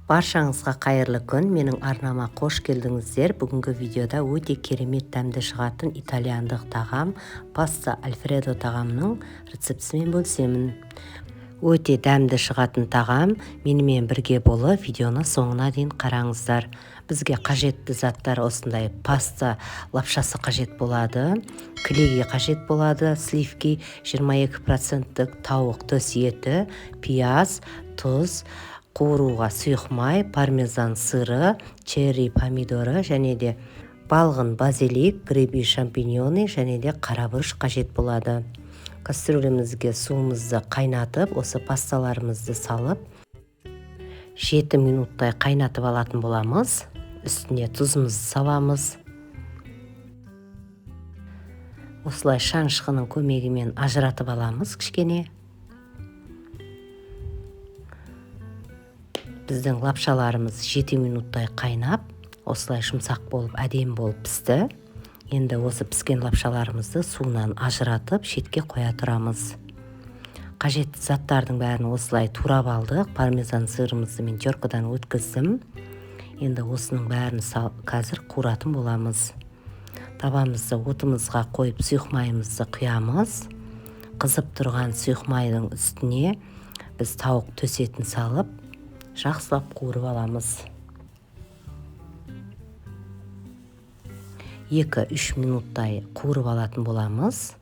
Баршаңызға қайырлы күн, менің арнама қош келдіңіздер. Бүгінгі видеода өте керемет дәмді шығатын итальяндық тағам, паста альфредо тағамының рецептісімен бөлісемін. Өте дәмді шығатын тағам, менімен бірге болып, видеоны соңына дейін қараңыздар. Бізге қажетті заттар осындай паста лапшасы қажет болады, клейги қажет болады, сливки 22%, тауық төс еті, пияз, тұз, қуыруға сұйық май, пармезан сыры, черри помидоры және де балғын базилик, греби шампиньоны және де қарабұрыш қажет болады. Кастрюлемізге суымызды қайнатып, осы пасталарымызды салып, 7 минуттай қайнатып алатын боламыз. Үстіне тұзымызды саламыз. Осылай шанышқының көмегімен ажыратып аламыз кішкене. Біздің лапшаларымыз 7 минуттай қайнап, осылай жұмсақ болып, әдемі болып пісті. Енді осы піскен лапшаларымызды суынан ажыратып, шетке қоя тұрамыз. Қажетті заттардың бәрін осылай турап алдық. Пармезан сырымызды мен теркадан өткіздім. Енді осының бәрін қазір қуыратын боламыз. Табамызды отымызға қойып, сұйық майымызды құямыз. Қызып тұрған сұйық майдың үстіне біз тауық төс етін салып, жақсылап қуырып аламыз. 2-3 минуттай қуырып алатын боламыз.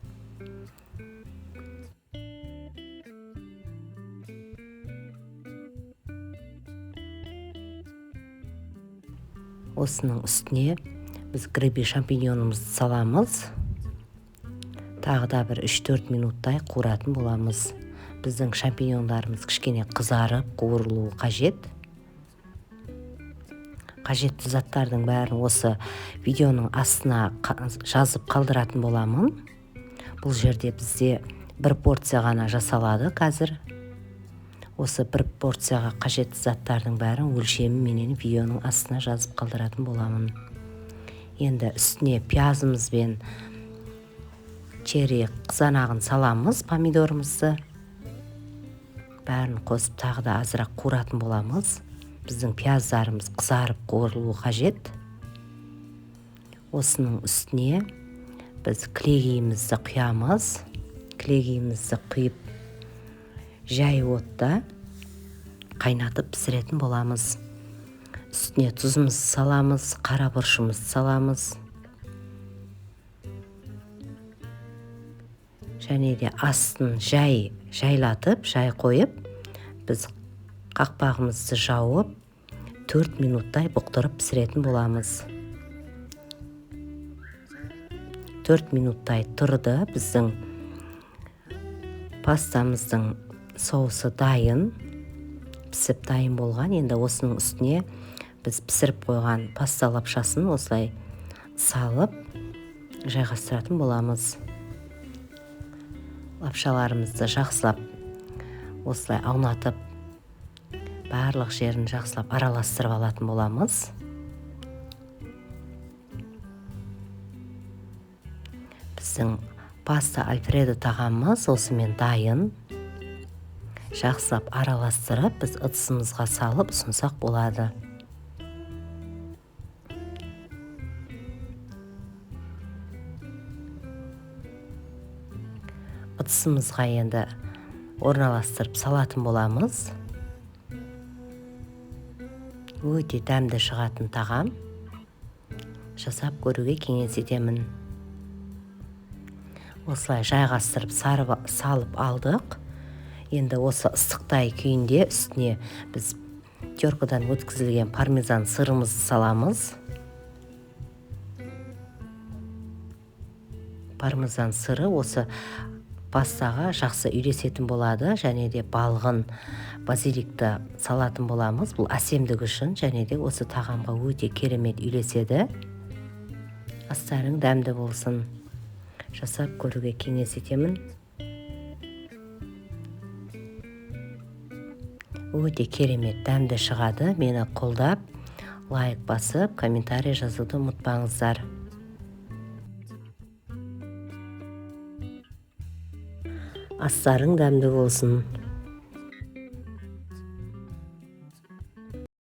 Осының үстіне біз греби шампиньонымызды саламыз. Тағы да бір 3-4 минуттай қуыратын боламыз. Біздің шампиньондарымыз кішкене қызарып, қуырылуы қажет. Қажетті заттардың бәрін осы видеоның астына жазып қалдыратын боламын. Бұл жерде бізде бір порция ғана жасалады қазір. Осы бір порцияға қажетті заттардың бәрін өлшемі менен видеоның астына жазып қалдыратын боламын. Енді үстіне пиязымыз бен черри қызанағын саламыз, помидорымызды. Бәрін қосып тағы да азырақ қуыратын боламыз. Біздің пияздарымыз қызарып қуырылуы қажет. Осының үстіне біз клейгиімізді құямыз. Клейгиімізді құйып, жай отта қайнатып пісіретін боламыз. Үстіне тұзымызды саламыз, қарабұрышымызды саламыз. Және де астын жайлатып, жай қойып, біз қақпағымызды жауып, 4 минуттай бұқтырып пісіретін боламыз. 4 минуттай тұрды, біздің пастамыздың соусы дайын, пісіп дайын болған. Енді осының үстіне біз пісіріп қойған паста лапшасын осылай салып, жайғастыратын боламыз. Лапшаларымызды жақсылап осылай аунатып, барлық жерін жақсылап араластырып алатын боламыз. Біздің паста альфредо тағамымыз осымен дайын. Жақсылап араластырып, біз ыдысымызға салып ұсынсақ болады. Ыдысымызға енді орналастырып салатын боламыз. Өте дәмді шығатын тағам. Жасап көруге кеңес етемін. Осылай жайғастырып салып алдық. Енді осы ыстықтай күйінде үстіне біз теркадан өткізілген пармезан сырымызды саламыз. Пармезан сыры осы пастаға жақсы үйлесетін болады, және де балғын базиликті салатын боламыз. Бұл әсемдік үшін және де осы тағамға өте керемет үйлеседі. Астарың дәмді болсын. Жасап көруге кеңес етемін. Өте керемет дәмді шығады. Мені қолдап, лайк басып, комментарий жазуды ұмытпаңыздар. Астарың дәмді болсын.